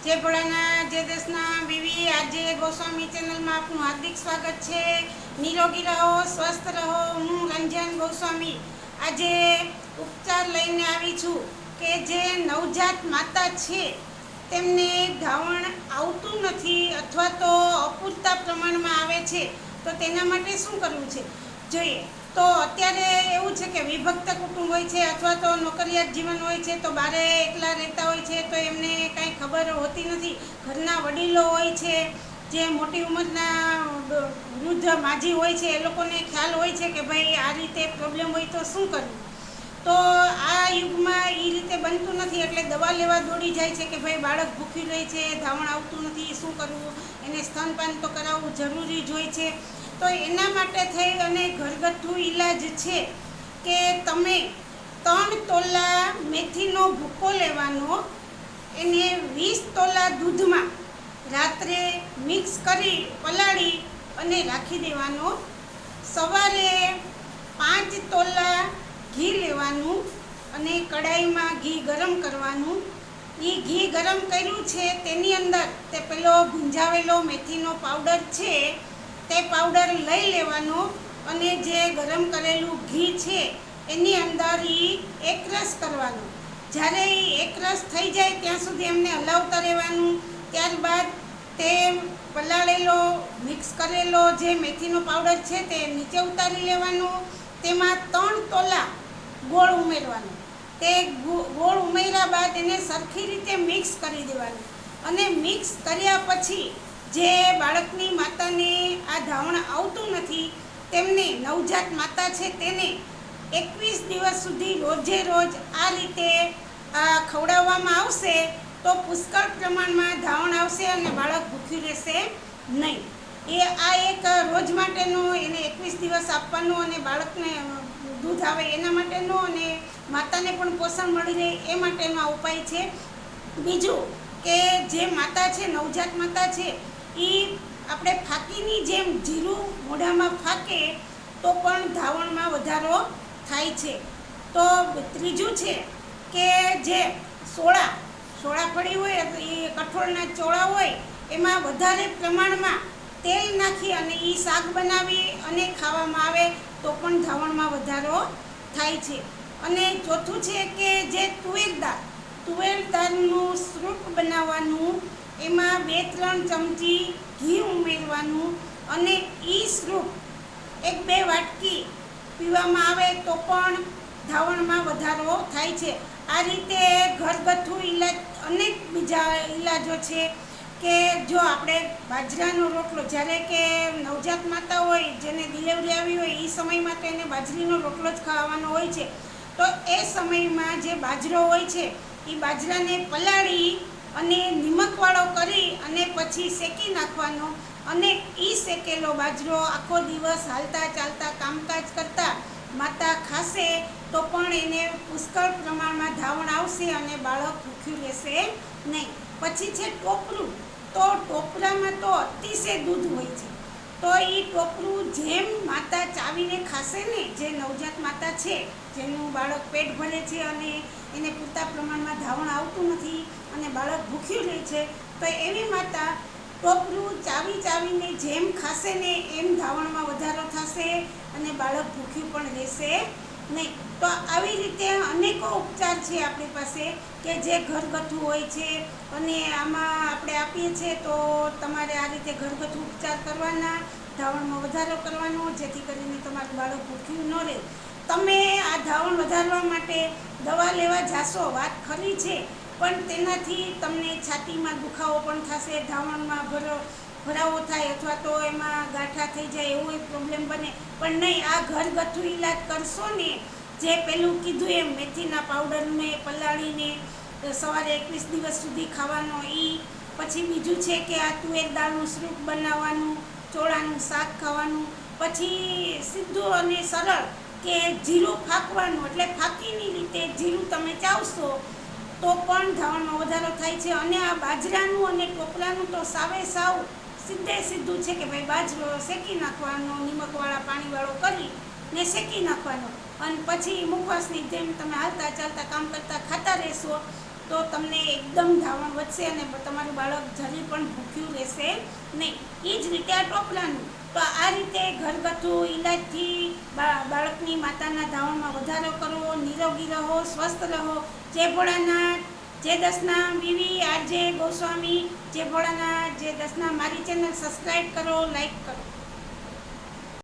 जय भोलानाथ जय देशना बीवी। आज गोस्वामी चैनल में आपनु हार्दिक स्वागत है। निरोगी रहो, स्वस्थ रहो। हूँ रंजन गोस्वामी आज उपचार लईने आवी छूं के जे नवजात माता छे तेमने धावण आवतुं नथी अथवा तो अपूरता प्रमाण में आवे छे तो तेना माटे शुं करवुं छे जोईए। तो अत्यारे एवुं छे के विभक्त कुटुंब होय छे अथवा तो नौकरियात जीवन होय छे तो बारे एकला रहता होय छे तो एमने कांई खबर होती नथी। घरना वडीलो होय छे जे मोटी उंमરના वृद्ध माजी होय छे ए लोकोने ख्याल होय छे के भाई आ रीते प्रॉब्लम होय तो शुं करवुं। तो आ युगमां ई रीते बनતું નથી એટલે દવા લેવા દોડી જાય છે કે ભાઈ બાળક ભૂખ્યું રહે છે, ધાવણ આવતું નથી, શું કરવું, એને સ્તનપાન તો કરાવવું જરૂરી જ હોય છે। તો એના માટે થઈ અને ઘરગથ્થુ ઈલાજ છે કે તમે 3 તોલા મેથીનો ભૂકો લેવાનો, એને 20 તોલા દૂધમાં રાત્રે મિક્સ કરી પલાળી અને રાખી દેવાનો। સવારે 5 તોલા ઘી લેવાનું અને કડાઈમાં ઘી ગરમ કરવાનું। એ ઘી ગરમ કર્યું છે તેની અંદર તે પેલો ભૂંજાવેલો મેથીનો પાવડર છે તે પાવડર લઈ લેવાનો અને જે ગરમ કરેલું ઘી છે એની અંદર એ એકરસ કરવાનો। જ્યારે એ એકરસ થઈ જાય ત્યાં સુધી એમને હલાવતા રહેવાનું। ત્યારબાદ તે પલાળેલો મિક્સ કરેલો જે મેથીનો પાવડર છે તે નીચે ઉતારી લેવાનો। તેમાં 3 તોલા ગોળ ઉમેરવાનો। તે ગોળ ઉમેર્યા બાદ એને સરખી રીતે મિક્સ કરી દેવાનું અને મિક્સ કર્યા પછી જે બાળકની માતાને આ ધાવણ આવતું નથી તેમને નવજાત માતા છે તેને 21 દિવસ સુધી રોજે રોજ આ રીતે ખવડાવવામાં આવશે તો પુષ્કળ પ્રમાણમાં ધાવણ આવશે અને બાળક ભૂખ્યું રહેશે નહીં। એ આ એક રોજ માટેનો એને 21 દિવસ આપવાનો અને બાળકને दूध आवे एना माटेनो अने माताने पण पोषण मळी रहे ए माटेनो आ उपाय छे। बीजू के जे माता छे नवजात माता छे ई आपणे फाकीनी जेम जीरू मोढामां फाके तो पण धावणमां वधारो थाय छे। तो त्रीजू छे के जे सोळा फળી होय ए कठोळना चोळा होय एमां वधारे प्रमाणमां तेल नाखी अने ई शाक बनावी अने खावामां आवे तो पण धावणमां वधारो थाय छे। अने चौथुं छे के जे तुवेर दाळनुं सूप बनाववानुं, एमां 2-3 चमची घी उमेरवानुं अने ई सूप 1-2 वाटकी पीवामां आवे तो पण धावणमां वधारो थाय छे। आ रीते घरगथ्थु इलाज अनेक बीजा इलाजो छे के जो आपणे बाજરાનો રોટલો જ્યારે કે નવજાત માતા હોય જેને ડિલિવરી આવી હોય એ સમયમાં તો એને બાજરીનો રોટલો જ ખાવાનો હોય છે। તો એ સમયમાં જે બાજરો હોય છે એ બાજરાને પલાળી અને નિમકવાળો કરી અને પછી શેકી નાખવાનો અને એ શેકેલો બાજરો આખો દિવસ હાલતા ચાલતા કામકાજ કરતા માતા ખાશે તો પણ એને પુષ્કળ પ્રમાણમાં ધાવણ આવશે અને બાળક ભૂખ્યું રહેશે નહીં। પછી છે ટોપરું। तो टोपरामां तो अतिशय दूध होय छे तो ई टोपरू जेम माता चावीने खाशे ने जे नवजात माता छे जेनुं बाळक पेट भरे छे अने एने पूरता प्रमाणमां धावण आवतुं नथी अने बाळक भूख्युं रहे छे तो एवी माता टोपरू चावी चावीने जेम खाशे ने एम धावणमां वधारो थशे अने बाळक भूख्युं पण रहेशे नहीं। तो આવી રીતે અનેકો ઉપચાર છે આપણી પાસે કે જે ઘરગથ્થુ હોય છે અને આમાં આપણે આપીએ છીએ તો તમારે આ રીતે ઘરગથ્થુ ઉપચાર કરવાના, ધાવણમાં વધારો કરવાનો જેથી કરીને તમારું બાળક ભૂખ્યું ન રહે। તમે આ ધાવણ વધારવા માટે દવા લેવા જાશો વાત ખરી છે પણ તેનાથી તમને છાતીમાં દુખાવો પણ થશે, ધાવણમાં ભરાવો થાય અથવા તો એમાં ગાંઠા થઈ જાય એવો પ્રોબ્લેમ બને। પણ નહીં, આ ઘરગથ્થુ ઇલાજ કરશો ને જે પેલું કીધું એમ મેથીના પાવડરને પલાળીને સવારે 21 દિવસ સુધી ખાવાનો એ, પછી બીજું છે કે આ તુવેર દાળનું સૂપ બનાવવાનું, ચોળાનું શાક ખાવાનું, પછી સીધું અને સરળ કે જીરું ફાંકવાનું એટલે ફાંકીની રીતે જીરું તમે ચાવશો તો પણ ધાવણમાં વધારો થાય છે। અને આ બાજરાનું અને ટોપરાનું તો સાવે સાવ સીધું છે કે ભાઈ બાજરો શેકી નાખવાનો, નિમકવાળા પાણીવાળો કરી ને શેકી નાખવાનો અને પછી મુખવાસની જેમ તમે હાલતા ચાલતા કામ કરતા ખાતા રહેશો તો તમને એકદમ ધાવણ વધશે અને તમારું બાળક જરી પણ ભૂખ્યું રહેશે નહીં. એ જ રીતે આ ટોપરાનું, તો આ રીતે ઘરગથ્થુ ઈલાજથી બાળકની માતાના ધાવણમાં વધારો કરવો. નિરોગી રહો, સ્વસ્થ રહો. જય ભોળાનાથ, જય દસનામ. વિવી આરજે ગોસ્વામી. જય ભોળાનાથ, જય દસનામ. મારી ચેનલ સબસ્ક્રાઈબ કરો, લાઈક કરો.